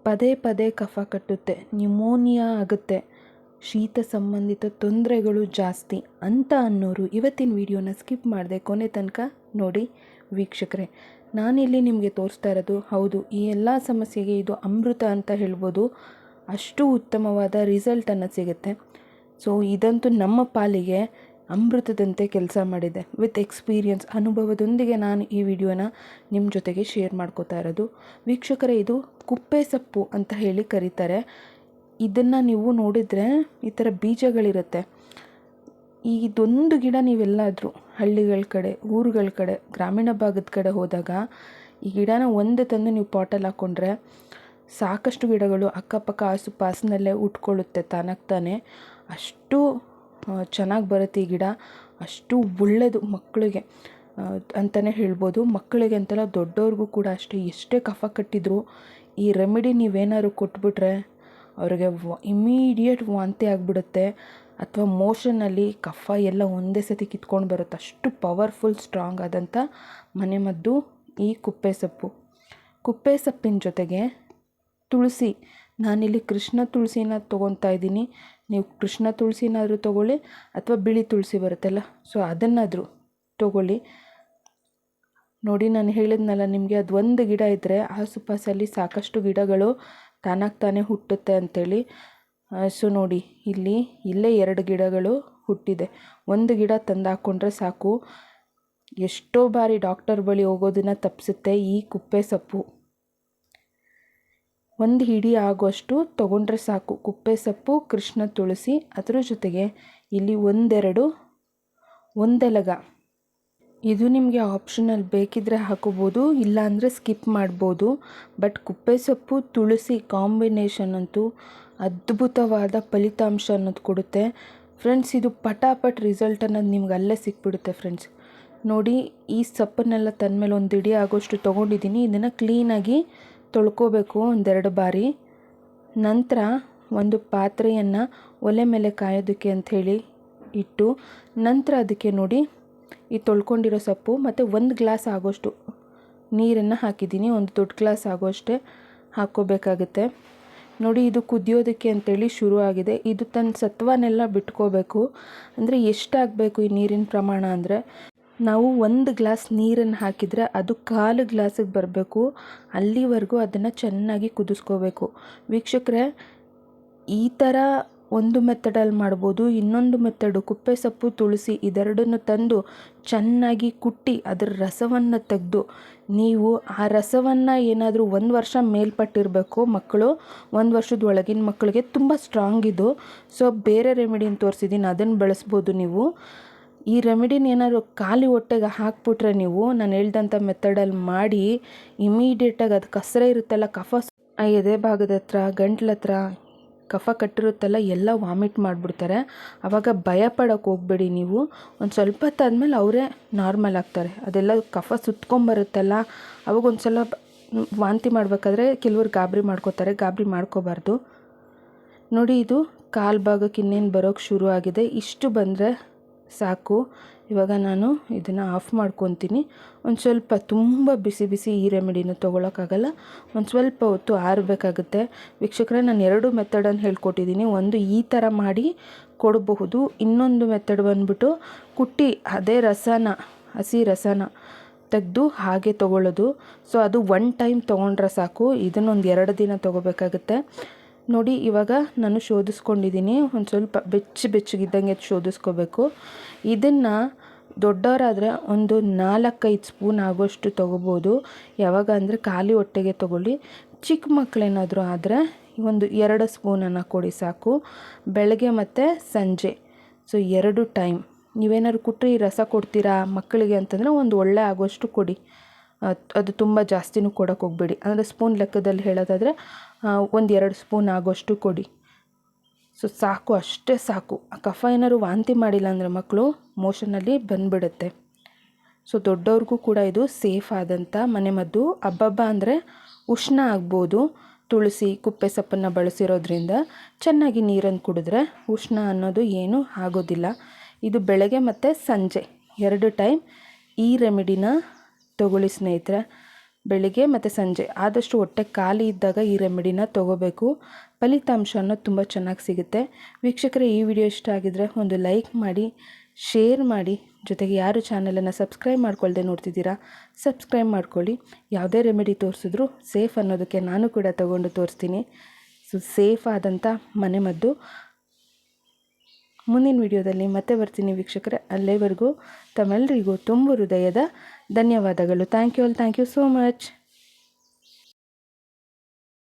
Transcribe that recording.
ಪದೇ ಪದೇ ಕಫ ಕಟ್ಟುತ್ತೆ, ನ್ಯುಮೋನಿಯಾ ಆಗುತ್ತೆ, ಶೀತ ಸಂಬಂಧಿತ ತೊಂದರೆಗಳು ಜಾಸ್ತಿ ಅಂತ ಅನ್ನೋರು ಇವತ್ತಿನ ವಿಡಿಯೋನ ಸ್ಕಿಪ್ ಮಾಡಿದೆ ಕೊನೆ ತನಕ ನೋಡಿ ವೀಕ್ಷಕರೇ. ನಾನಿಲ್ಲಿ ನಿಮಗೆ ತೋರಿಸ್ತಾ ಇರೋದು ಹೌದು, ಈ ಎಲ್ಲ ಸಮಸ್ಯೆಗೆ ಇದು ಅಮೃತ ಅಂತ ಹೇಳ್ಬೋದು. ಅಷ್ಟು ಉತ್ತಮವಾದ ರಿಸಲ್ಟನ್ನು ಸಿಗುತ್ತೆ. ಸೊ ಇದಂತೂ ನಮ್ಮ ಪಾಲಿಗೆ ಅಮೃತದಂತೆ ಕೆಲಸ ಮಾಡಿದೆ. ವಿತ್ ಎಕ್ಸ್ಪೀರಿಯನ್ಸ್, ಅನುಭವದೊಂದಿಗೆ ನಾನು ಈ ವಿಡಿಯೋನ ನಿಮ್ಮ ಜೊತೆಗೆ ಶೇರ್ ಮಾಡ್ಕೋತಾ ಇರೋದು. ವೀಕ್ಷಕರೇ, ಇದು ಕುಪ್ಪೆ ಸೊಪ್ಪು ಅಂತ ಹೇಳಿ ಕರೀತಾರೆ. ಇದನ್ನು ನೀವು ನೋಡಿದರೆ ಈ ಥರ ಬೀಜಗಳಿರುತ್ತೆ. ಇದೊಂದು ಗಿಡ ನೀವೆಲ್ಲಾದರೂ ಹಳ್ಳಿಗಳ ಕಡೆ, ಊರುಗಳ ಕಡೆ, ಗ್ರಾಮೀಣ ಭಾಗದ ಕಡೆ ಹೋದಾಗ ಈ ಗಿಡನ ಒಂದು ತಂದು ನೀವು ಪಾಟಲ್ಲಿ ಹಾಕ್ಕೊಂಡ್ರೆ ಸಾಕಷ್ಟು ಗಿಡಗಳು ಅಕ್ಕಪಕ್ಕ ಆಸುಪಾಸಿನಲ್ಲೇ ಉಟ್ಕೊಳ್ಳುತ್ತೆ ತಾನಾಗ್ತಾನೆ. ಅಷ್ಟು ಚೆನ್ನಾಗಿ ಬರುತ್ತೆ ಈ ಗಿಡ. ಅಷ್ಟು ಒಳ್ಳೆಯದು ಮಕ್ಕಳಿಗೆ ಅಂತಲೇ ಹೇಳ್ಬೋದು. ಮಕ್ಕಳಿಗೆ ಅಂತಲ್ಲ, ದೊಡ್ಡವ್ರಿಗೂ ಕೂಡ ಅಷ್ಟೇ. ಎಷ್ಟೇ ಕಫ ಕಟ್ಟಿದ್ರು ಈ ರೆಮಿಡಿ ನೀವೇನಾದ್ರು ಕೊಟ್ಬಿಟ್ರೆ ಅವ್ರಿಗೆ ಇಮಿಡಿಯೇಟ್ ವಾಂತಿ ಆಗಿಬಿಡುತ್ತೆ, ಅಥವಾ ಮೋಷನಲ್ಲಿ ಕಫ ಎಲ್ಲ ಒಂದೇ ಸತಿ ಕಿತ್ಕೊಂಡು ಬರುತ್ತೆ. ಅಷ್ಟು ಪವರ್ಫುಲ್, ಸ್ಟ್ರಾಂಗ್ ಆದಂಥ ಮನೆಮದ್ದು ಈ ಕುಪ್ಪೆ ಸೊಪ್ಪು. ಕುಪ್ಪೆ ಸೊಪ್ಪಿನ ಜೊತೆಗೆ ತುಳಸಿ, ನಾನಿಲ್ಲಿ ಕೃಷ್ಣ ತುಳಸಿನ ತೊಗೊತಾ ಇದ್ದೀನಿ. ನೀವು ಕೃಷ್ಣ ತುಳಸಿನಾದರೂ ತೊಗೊಳ್ಳಿ, ಅಥವಾ ಬಿಳಿ ತುಳಸಿ ಬರುತ್ತಲ್ಲ, ಸೊ ಅದನ್ನಾದರೂ ತೊಗೊಳ್ಳಿ. ನೋಡಿ, ನಾನು ಹೇಳಿದ್ನಲ್ಲ ನಿಮಗೆ, ಅದು ಒಂದು ಗಿಡ ಇದ್ದರೆ ಆಸುಪಾಸಲ್ಲಿ ಸಾಕಷ್ಟು ಗಿಡಗಳು ತಾನಾಗ್ತಾನೆ ಹುಟ್ಟುತ್ತೆ ಅಂಥೇಳಿ. ಸೊ ನೋಡಿ, ಇಲ್ಲೇ 2 ಗಿಡಗಳು ಹುಟ್ಟಿದೆ. ಒಂದು ಗಿಡ ತಂದು ಹಾಕ್ಕೊಂಡ್ರೆ ಸಾಕು, ಎಷ್ಟೋ ಬಾರಿ ಡಾಕ್ಟರ್ ಬಳಿ ಹೋಗೋದನ್ನು ತಪ್ಪಿಸುತ್ತೆ ಈ ಕುಪ್ಪೆ ಸೊಪ್ಪು. ಒಂದು ಹಿಡಿ ಆಗೋಷ್ಟು ತೊಗೊಂಡ್ರೆ ಸಾಕು. ಕುಪ್ಪೆ ಸೊಪ್ಪು, ಕೃಷ್ಣ ತುಳಸಿ, ಅದರ ಜೊತೆಗೆ ಇಲ್ಲಿ ಒಂದೆಲಗ. ಇದು ನಿಮಗೆ ಆಪ್ಷನಲ್, ಬೇಕಿದ್ದರೆ ಹಾಕೋಬೋದು, ಇಲ್ಲಾಂದರೆ ಸ್ಕಿಪ್ ಮಾಡ್ಬೋದು. ಬಟ್ ಕುಪ್ಪೆ ಸೊಪ್ಪು ತುಳಸಿ ಕಾಂಬಿನೇಷನ್ ಅಂತೂ ಅದ್ಭುತವಾದ ಫಲಿತಾಂಶ ಅನ್ನೋದು ಕೊಡುತ್ತೆ ಫ್ರೆಂಡ್ಸ್. ಇದು ಪಟಾಪಟ್ ರಿಸಲ್ಟ್ ಅನ್ನೋದು ನಿಮ್ಗೆ ಅಲ್ಲೇ ಸಿಕ್ಬಿಡುತ್ತೆ ಫ್ರೆಂಡ್ಸ್. ನೋಡಿ, ಈ ಸೊಪ್ಪನ್ನೆಲ್ಲ ತಂದಮೇಲೆ ಒಂದು ಹಿಡಿ ಆಗೋಷ್ಟು ತೊಗೊಂಡಿದ್ದೀನಿ. ಇದನ್ನು ಕ್ಲೀನಾಗಿ ತೊಳ್ಕೊಬೇಕು 1-2 ಬಾರಿ. ನಂತರ ಒಂದು ಪಾತ್ರೆಯನ್ನು ಒಲೆ ಮೇಲೆ ಕಾಯೋದಕ್ಕೆ ಅಂಥೇಳಿ ಇಟ್ಟು, ನಂತರ ಅದಕ್ಕೆ ನೋಡಿ ಈ ತೊಳ್ಕೊಂಡಿರೋ ಸೊಪ್ಪು ಮತ್ತು 1 ಗ್ಲಾಸ್ ಆಗೋಷ್ಟು ನೀರನ್ನು ಹಾಕಿದ್ದೀನಿ. ಒಂದು ದೊಡ್ಡ ಗ್ಲಾಸ್ ಆಗೋಷ್ಟೇ ಹಾಕ್ಕೋಬೇಕಾಗುತ್ತೆ. ನೋಡಿ, ಇದು ಕುದಿಯೋದಕ್ಕೆ ಅಂಥೇಳಿ ಶುರು ಆಗಿದೆ. ಇದು ತನ್ನ ಸತ್ವನೆಲ್ಲ ಬಿಟ್ಕೋಬೇಕು. ಅಂದರೆ ಎಷ್ಟಾಗಬೇಕು ಈ ನೀರಿನ ಪ್ರಮಾಣ ಅಂದರೆ, ನಾವು 1 ಗ್ಲಾಸ್ ನೀರನ್ನು ಹಾಕಿದರೆ ಅದು 1/4 ಗ್ಲಾಸಿಗೆ ಬರಬೇಕು. ಅಲ್ಲಿವರೆಗೂ ಅದನ್ನು ಚೆನ್ನಾಗಿ ಕುದಿಸ್ಕೋಬೇಕು ವೀಕ್ಷಕರೇ. ಈ ಥರ ಒಂದು ಮೆಥಡಲ್ಲಿ ಮಾಡ್ಬೋದು. ಇನ್ನೊಂದು ಮೆಥಡು, ಕುಪ್ಪೆ ಸೊಪ್ಪು ತುಳಸಿ ಇದೆರಡನ್ನು ತಂದು ಚೆನ್ನಾಗಿ ಕುಟ್ಟಿ ಅದರ ರಸವನ್ನು ತೆಗೆದು, ನೀವು ಆ ರಸವನ್ನು ಏನಾದರೂ 1 ವರ್ಷ ಮೇಲ್ಪಟ್ಟಿರಬೇಕು ಮಕ್ಕಳು, 1 ವರ್ಷದ ಒಳಗಿನ ಮಕ್ಕಳಿಗೆ ತುಂಬ ಸ್ಟ್ರಾಂಗ್ ಇದು. ಸೊ ಬೇರೆ ರೆಮಿಡಿನ ತೋರಿಸಿದ್ದೀನಿ, ಅದನ್ನು ಬಳಸ್ಬೋದು ನೀವು. ಈ ರೆಮಿಡಿನ ಏನಾದ್ರು ಖಾಲಿ ಹೊಟ್ಟೆಗೆ ಹಾಕ್ಬಿಟ್ರೆ ನೀವು, ನಾನು ಹೇಳ್ದಂಥ ಮೆಥಡಲ್ಲಿ ಮಾಡಿ, ಇಮಿಡಿಯೇಟಾಗಿ ಅದು ಕಸರೆ ಇರುತ್ತಲ್ಲ, ಕಫ ಎದೆ ಭಾಗದ ಹತ್ರ, ಗಂಟ್ಲ ಹತ್ರ ಕಫ ಕಟ್ಟಿರುತ್ತಲ್ಲ, ಎಲ್ಲ ವಾಮಿಟ್ ಮಾಡಿಬಿಡ್ತಾರೆ. ಆವಾಗ ಭಯ ಪಡೋಕ್ಕೆ ಹೋಗಬೇಡಿ ನೀವು. ಒಂದು ಸ್ವಲ್ಪ ಹೊತ್ತಾದ್ಮೇಲೆ ಅವರೇ ನಾರ್ಮಲ್ ಆಗ್ತಾರೆ. ಅದೆಲ್ಲ ಕಫ ಸುತ್ಕೊಂಬರುತ್ತಲ್ಲ, ಅವಾಗ ಒಂದು ಸಲ ವಾಂತಿ ಮಾಡಬೇಕಾದ್ರೆ ಕೆಲವರು ಗಾಬರಿ ಮಾಡ್ಕೋಬಾರ್ದು. ನೋಡಿ, ಇದು 1/4 ಭಾಗಕ್ಕೆ ಇನ್ನೇನು ಬರೋಕ್ಕೆ ಶುರು ಆಗಿದೆ. ಇಷ್ಟು ಬಂದರೆ ಸಾಕು. ಇವಾಗ ನಾನು ಇದನ್ನು ಆಫ್ ಮಾಡ್ಕೊತೀನಿ. ಒಂದು ಸ್ವಲ್ಪ ತುಂಬ ಬಿಸಿ ಈ ರೆಮಿಡಿನ ತೊಗೊಳಕ್ಕಾಗಲ್ಲ, ಒಂದು ಸ್ವಲ್ಪ ಹೊತ್ತು ಆರಬೇಕಾಗುತ್ತೆ ವೀಕ್ಷಕರೇ. ನಾನು 2 ಮೆಥಡನ್ನು ಹೇಳ್ಕೊಟ್ಟಿದ್ದೀನಿ. ಒಂದು ಈ ಥರ ಮಾಡಿ ಕೊಡಬಹುದು, ಇನ್ನೊಂದು ಮೆಥಡ್ ಬಂದ್ಬಿಟ್ಟು ಕುಟ್ಟಿ ಅದೇ ಹಸಿ ರಸನ ತೆಗೆದು ಹಾಗೆ ತೊಗೊಳ್ಳೋದು. ಸೊ ಅದು 1 ಟೈಮ್ ತೊಗೊಂಡ್ರೆ ಸಾಕು. ಇದನ್ನೊಂದು 2 ದಿನ ತೊಗೋಬೇಕಾಗುತ್ತೆ. ನೋಡಿ, ಇವಾಗ ನಾನು ಶೋಧಿಸ್ಕೊಂಡಿದ್ದೀನಿ. ಒಂದು ಸ್ವಲ್ಪ ಬೆಚ್ಚಗಿದ್ದಂಗೆ ಶೋಧಿಸ್ಕೋಬೇಕು. ಇದನ್ನು ದೊಡ್ಡವರಾದರೆ ಒಂದು 4-5 ಸ್ಪೂನ್ ಆಗೋಷ್ಟು ತೊಗೋಬೋದು. ಯಾವಾಗ ಅಂದರೆ ಖಾಲಿ ಹೊಟ್ಟೆಗೆ ತೊಗೊಳ್ಳಿ. ಚಿಕ್ಕ ಮಕ್ಕಳೇನಾದರೂ ಆದರೆ ಒಂದು 2 ಸ್ಪೂನನ್ನು ಕೊಡಿ ಸಾಕು, ಬೆಳಗ್ಗೆ ಮತ್ತು ಸಂಜೆ. So 2 time. ನೀವೇನಾದ್ರು ಕುಟ್ರಿ ರಸ ಕೊಡ್ತೀರಾ ಮಕ್ಕಳಿಗೆ ಅಂತಂದರೆ ಒಂದು ಒಳ್ಳೆ ಆಗೋಷ್ಟು ಕೊಡಿ. ಅದು ತುಂಬ ಜಾಸ್ತಿನೂ ಕೊಡೋಕ್ಕೆ ಹೋಗಬೇಡಿ. ಅಂದರೆ ಸ್ಪೂನ್ ಲೆಕ್ಕದಲ್ಲಿ ಹೇಳೋದಾದರೆ ಒಂದು 2 ಸ್ಪೂನ್ ಆಗೋಷ್ಟು ಕೊಡಿ. ಸೊ ಸಾಕು, ಅಷ್ಟೇ ಸಾಕು. ಆ ಕಫ ಏನಾದ್ರು ವಾಂತಿ ಮಾಡಿಲ್ಲ ಅಂದರೆ ಮಕ್ಕಳು ಮೋಷನಲ್ಲಿ ಬಂದುಬಿಡುತ್ತೆ. ಸೊ ದೊಡ್ಡವ್ರಿಗೂ ಕೂಡ ಇದು ಸೇಫ್ ಆದಂಥ ಮನೆಮದ್ದು. ಹಬ್ಬ ಅಂದರೆ ಉಷ್ಣ ಆಗ್ಬೋದು. ತುಳಸಿ, ಕುಪ್ಪೆ ಸೊಪ್ಪನ್ನು ಬಳಸಿರೋದ್ರಿಂದ ಚೆನ್ನಾಗಿ ನೀರನ್ನು ಕುಡಿದ್ರೆ ಉಷ್ಣ ಅನ್ನೋದು ಏನೂ ಆಗೋದಿಲ್ಲ. ಇದು ಬೆಳಗ್ಗೆ ಮತ್ತು ಸಂಜೆ 2 ಟೈಮ್ ಈ ರೆಮಿಡಿನ ತಗೊಳ್ಳಿ ಸ್ನೇಹಿತರೆ. ಬೆಳಿಗ್ಗೆ ಮತ್ತು ಸಂಜೆ ಆದಷ್ಟು ಹೊಟ್ಟೆ ಖಾಲಿ ಇದ್ದಾಗ ಈ ರೆಮಿಡಿನ ತೊಗೋಬೇಕು. ಫಲಿತಾಂಶ ಅನ್ನೋದು ತುಂಬ ಚೆನ್ನಾಗಿ ಸಿಗುತ್ತೆ. ವೀಕ್ಷಕರೇ, ಈ ವಿಡಿಯೋ ಇಷ್ಟ ಆಗಿದ್ರೆ ಒಂದು ಲೈಕ್ ಮಾಡಿ, ಶೇರ್ ಮಾಡಿ, ಜೊತೆಗೆ ಯಾರು ಚಾನಲನ್ನು ಸಬ್ಸ್ಕ್ರೈಬ್ ಮಾಡ್ಕೊಳ್ದೆ ನೋಡ್ತಿದ್ದೀರಾ ಸಬ್ಸ್ಕ್ರೈಬ್ ಮಾಡ್ಕೊಳ್ಳಿ. ಯಾವುದೇ ರೆಮಿಡಿ ತೋರಿಸಿದ್ರು ಸೇಫ್ ಅನ್ನೋದಕ್ಕೆ ನಾನು ಕೂಡ ತಗೊಂಡು ತೋರಿಸ್ತೀನಿ. ಸೊ ಸೇಫ್ ಆದಂಥ ಮನೆಮದ್ದು. ಮುಂದಿನ ವಿಡಿಯೋದಲ್ಲಿ ಮತ್ತೆ ಬರ್ತೀನಿ ವೀಕ್ಷಕರೇ. ಅಲ್ಲಿವರೆಗೂ ತಮ್ಮೆಲ್ಲರಿಗೂ ತುಂಬ ಹೃದಯದ ಧನ್ಯವಾದಗಳು. Thank you so much.